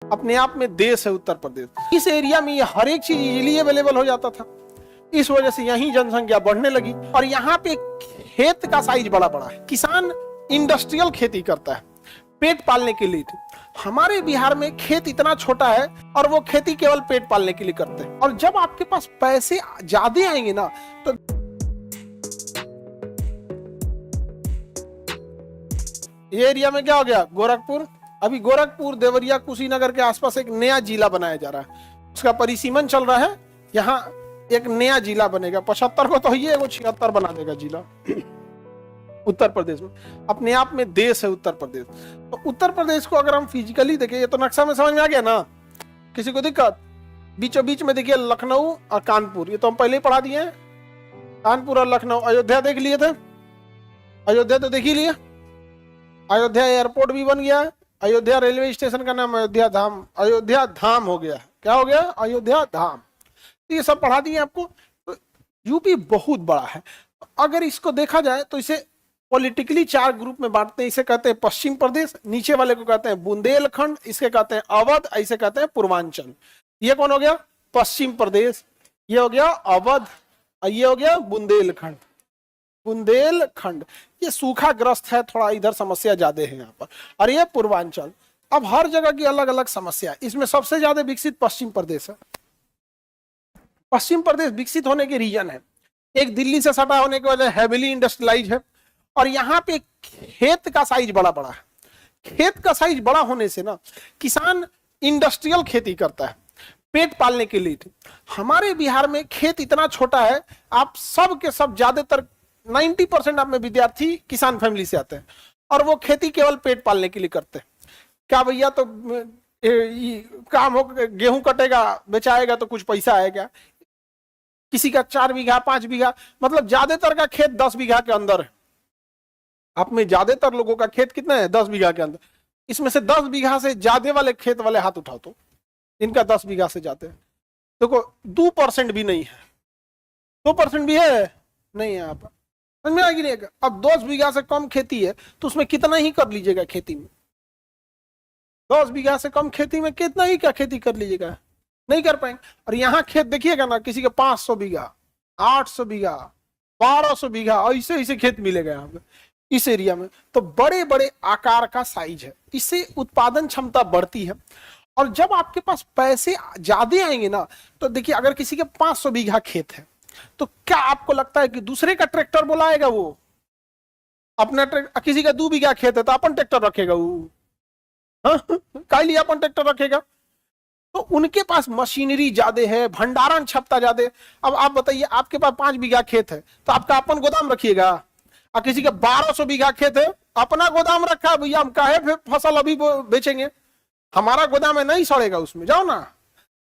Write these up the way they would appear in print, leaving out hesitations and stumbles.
अपने आप में देश है उत्तर प्रदेश। इस एरिया में ये हर एक चीज इजीली अवेलेबल हो जाता था। इस वजह से यहीं जनसंख्या बढ़ने लगी और यहाँ पे खेत का साइज बड़ा बड़ा है। किसान इंडस्ट्रियल खेती करता है पेट पालने के लिए। हमारे बिहार में खेत इतना छोटा है और वो खेती केवल पेट पालने के लिए करते हैं। और जब आपके पास पैसे ज्यादा आएंगे ना तो ये एरिया में क्या हो गया, गोरखपुर। अभी गोरखपुर, देवरिया, कुशीनगर के आसपास एक नया जिला बनाया जा रहा है, उसका परिसीमन चल रहा है। यहाँ एक नया जिला बनेगा। 75 को तो ये वो 76 बना देगा जिला उत्तर प्रदेश में। अपने आप में देश है उत्तर प्रदेश। तो उत्तर प्रदेश को अगर हम फिजिकली देखें, ये तो नक्शा में समझ में आ गया ना, किसी को दिक्कत? बीचों बीच में देखिए लखनऊ और कानपुर, ये तो हम पहले ही पढ़ा दिए हैं। कानपुर और लखनऊ। अयोध्या देख लिए थे, अयोध्या तो देख ही लिए। अयोध्या एयरपोर्ट भी बन गया है। अयोध्या रेलवे स्टेशन का नाम अयोध्या धाम, अयोध्या धाम हो गया। क्या हो गया? अयोध्या धाम। तो ये सब पढ़ा दिए आपको। तो यूपी बहुत बड़ा है। अगर इसको देखा जाए तो इसे पॉलिटिकली 4 ग्रुप में बांटते हैं। इसे कहते हैं पश्चिम प्रदेश, नीचे वाले को कहते हैं बुंदेलखंड, इसके कहते हैं अवध, ऐसे कहते हैं पूर्वांचल। ये कौन हो गया? पश्चिम प्रदेश। ये हो गया अवध, ये हो गया बुंदेलखंड। बुंदेलखंड ये सूखाग्रस्त है, थोड़ा इधर समस्या ज्यादा है यहाँ पर। और ये पूर्वांचल। अब हर जगह की अलग अलग समस्या है। इसमें सबसे ज्यादा विकसित पश्चिम प्रदेश है। पश्चिम प्रदेश विकसित होने के रीजन है, एक दिल्ली से सटा होने की वजह हैविली इंडस्ट्रियलाइज है और यहाँ पे खेत का साइज बड़ा बड़ा है। खेत का साइज बड़ा होने से ना किसान इंडस्ट्रियल खेती करता है पेट पालने के लिए। हमारे बिहार में खेत इतना छोटा है, आप सब के सब ज्यादातर 90% आप में विद्यार्थी किसान फैमिली से आते हैं और वो खेती केवल पेट पालने के लिए करते हैं। क्या भैया तो काम हो, गेहूं कटेगा बेचाएगा तो कुछ पैसा आएगा। किसी का 4 बीघा 5 बीघा, मतलब ज्यादातर का खेत 10 बीघा के अंदर है। आप में ज्यादातर लोगों का खेत कितना है? 10 बीघा के अंदर। इसमें से 10 बीघा से ज्यादा वाले खेत वाले हाथ उठाओ तो इनका 10 बीघा से जाते हैं। देखो 2% भी नहीं है। 2% भी है नहीं है। आप समझ में आएगी नहीं? अब 10 बीघा से कम खेती है तो उसमें कितना ही कर लीजिएगा खेती में? 10 बीघा से कम खेती में कितना ही क्या खेती कर लीजिएगा? नहीं कर पाएंगे। और यहाँ खेत देखिएगा ना, किसी के 500 बीघा, 800 बीघा, 1200 बीघा, ऐसे ऐसे खेत मिलेगा यहाँ पे इस एरिया में। तो बड़े बड़े आकार का साइज है, इससे उत्पादन क्षमता बढ़ती है। और जब आपके पास पैसे ज्यादा आएंगे ना तो देखिए, अगर किसी के 500 बीघा खेत है तो क्या आपको लगता है कि दूसरे का ट्रैक्टर बुलाएगा? वो अपना किसी का 2 बीघा खेत है तो अपन ट्रैक्टर रखेगा वो? काहे लिए अपन ट्रैक्टर रखेगा? तो उनके पास मशीनरी ज्यादा है, भंडारण क्षमता ज्यादा है। अब आप बताइए, आपके पास 5 बीघा खेत है तो आपका अपन गोदाम रखिएगा? और किसी के 1200 बीघा खेत है, अपना गोदाम रखा भैया, हम काहे फसल अभी बेचेंगे? हमारा गोदाम है, नहीं सड़ेगा उसमें, जाओ ना।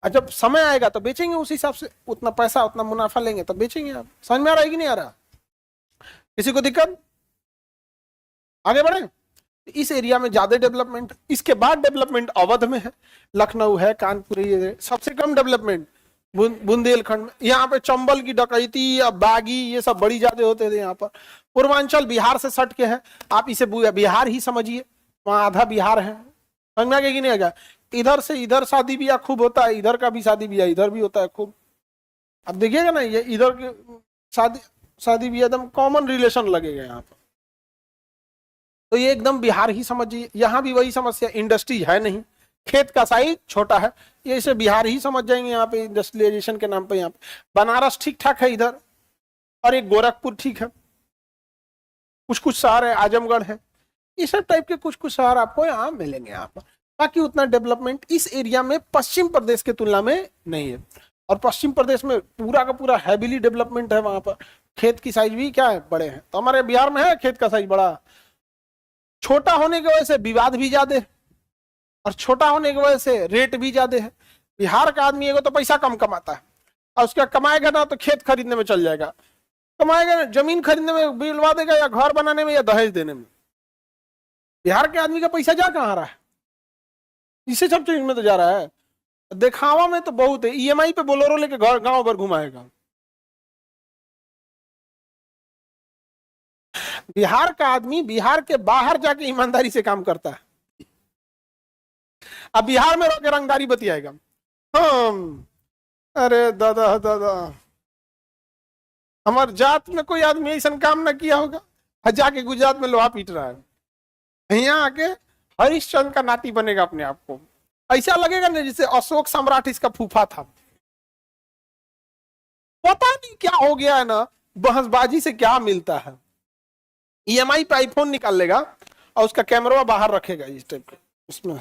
और जब समय आएगा तो बेचेंगे, उस हिसाब से उतना पैसा उतना मुनाफा लेंगे तब बेचेंगे। आप समझ में आ रहा है कि नहीं आ रहा? किसी को दिक्कत? आगे बढ़े। इस एरिया में ज्यादा डेवलपमेंट, इसके बाद डेवलपमेंट अवध में है, लखनऊ है, कानपुर है। सबसे कम डेवलपमेंट बुंदेलखंड में। यहाँ पे चंबल की डकैती या बागी ये सब बड़ी ज्यादा होते थे यहाँ पर। पूर्वांचल बिहार से सट के है, आप इसे बिहार ही समझिए, वहां आधा बिहार है। समझ में आ गया कि नहीं आ गया? इधर से इधर शादी ब्याह खूब होता है, इधर का भी शादी ब्याह इधर भी होता है खूब। अब देखिएगा ना, ये इधर के शादी ब्याह एकदम कॉमन रिलेशन लगेगा यहाँ पर। तो ये एकदम बिहार ही समझिए। यहाँ भी वही समस्या, इंडस्ट्री है नहीं, खेत का साइज छोटा है, ये इसे बिहार ही समझ जाएंगे यहाँ पे इंडस्ट्रियलाइजेशन के नाम पे। यहाँ पे बनारस ठीक ठाक है इधर, और एक गोरखपुर ठीक है, कुछ कुछ शहर है, आजमगढ़ है, ये सब टाइप के कुछ कुछ शहर आपको यहाँ मिलेंगे यहाँ पर। बाकी उतना डेवलपमेंट इस एरिया में पश्चिम प्रदेश के तुलना में नहीं है। और पश्चिम प्रदेश में पूरा का पूरा हैविली डेवलपमेंट है। वहां पर खेत की साइज भी क्या है, बड़े हैं। तो हमारे बिहार में है खेत का साइज बड़ा, छोटा होने की वजह से विवाद भी ज्यादा है और छोटा होने की वजह से रेट भी ज्यादा है। बिहार का आदमी एगो तो पैसा कम कमाता है और उसका कमाएगा ना तो खेत खरीदने में चल जाएगा, कमाएगा जमीन खरीदने में बिलवा देगा, या घर बनाने में, या दहेज देने में। बिहार के आदमी का पैसा जा कहाँ रहा है? इसे सब चीज में तो जा रहा है, दिखावा में तो बहुत है। ईएमआई पे बोलेरो लेके घर गांव भर घुमाएगा। बिहार का आदमी बिहार के बाहर जाके ईमानदारी से काम करता है। अब बिहार में रह के रंगदारी बतियाएगा। हम अरे दादा दादा, हमारे जात में कोई आदमी ऐसा काम ना किया होगा, जाके गुजरात में लोहा पीट रहा है, यहाँ आके हरिश्चंद्र का नाती बनेगा अपने आप को। ऐसा लगेगा ना जैसे अशोक सम्राट इसका फूफा था। पता नहीं क्या हो गया है ना, बहसबाजी से क्या मिलता है। ईएमआई पे आईफोन निकाल लेगा और उसका कैमरा बाहर रखेगा इस टाइप के उसमें,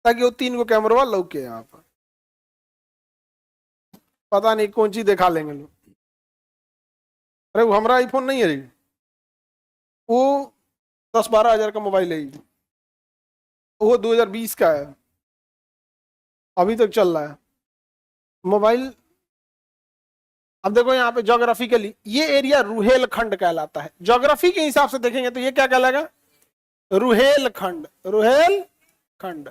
ताकि वो 3 गो कैमरा लौके यहाँ पर। पता नहीं कौन चीज दिखा लेंगे लोग। अरे वो हमारा आईफोन नहीं है, वो 10-12 हजार का मोबाइल है, वो 2020 का है, अभी तक चल रहा है मोबाइल। अब देखो यहाँ पे ज्योग्राफिकली ये एरिया रुहेलखंड कहलाता है। ज्योग्राफी के हिसाब से देखेंगे तो ये क्या कहलाएगा? रुहेलखंड। रुहेलखंड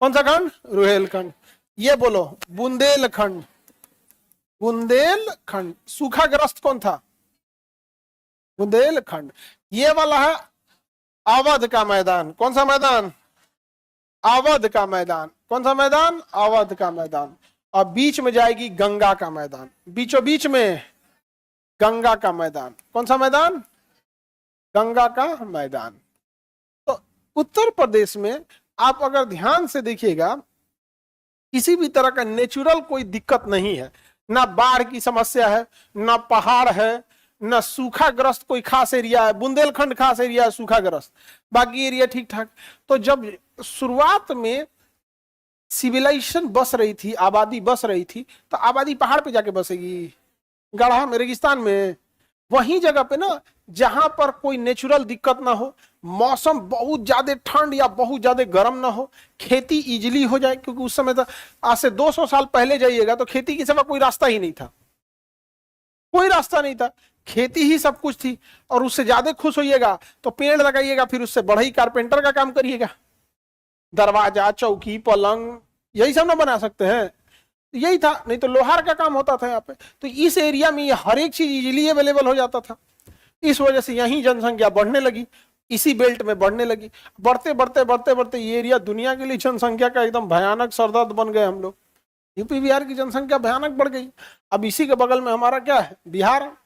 कौन सा खंड? रुहेलखंड। ये बोलो बुंदेलखंड। बुंदेलखंड सूखाग्रस्त कौन था? बुंदेलखंड। ये वाला है अवध का मैदान। कौन सा मैदान? अवध का मैदान। कौन सा मैदान? अवध का मैदान। और बीच में जाएगी गंगा का मैदान, बीचों बीच में गंगा का मैदान। कौन सा मैदान? गंगा का मैदान। तो उत्तर प्रदेश में आप अगर ध्यान से देखिएगा, किसी भी तरह का नेचुरल कोई दिक्कत नहीं है, ना बाढ़ की समस्या है, ना पहाड़ है, ना सूखाग्रस्त कोई खास एरिया है। बुंदेलखंड खास एरिया है सूखाग्रस्त, बाकी एरिया ठीक ठाक। तो जब शुरुआत में सिविलाइजेशन बस रही थी, आबादी बस रही थी, तो आबादी पहाड़ पे जाके बसेगी, गढ़ा में, रेगिस्तान में। वही जगह पे ना जहां पर कोई नेचुरल दिक्कत ना हो, मौसम बहुत ज्यादा ठंड या बहुत ज्यादा गर्म ना हो, खेती इजीली हो जाए। क्योंकि उस समय तो आज से 200 साल पहले जाइएगा तो खेती के सिवा कोई रास्ता ही नहीं था, कोई रास्ता नहीं था, खेती ही सब कुछ थी। और उससे ज्यादा खुश होइएगा तो पेड़ लगाइएगा, फिर उससे बढ़ई कारपेंटर का काम करिएगा, दरवाजा, चौकी, पलंग, यही सब ना बना सकते हैं। यही था, नहीं तो लोहार का काम होता था यहाँ पे। तो इस एरिया में ये हर एक चीज इजीली अवेलेबल हो जाता था। इस वजह से यही जनसंख्या बढ़ने लगी, इसी बेल्ट में बढ़ने लगी। बढ़ते बढ़ते बढ़ते बढ़ते ये एरिया दुनिया के लिए जनसंख्या का एकदम भयानक सरदर्द बन गए हम लोग। यूपी बिहार की जनसंख्या भयानक बढ़ गई। अब इसी के बगल में हमारा क्या है? बिहार।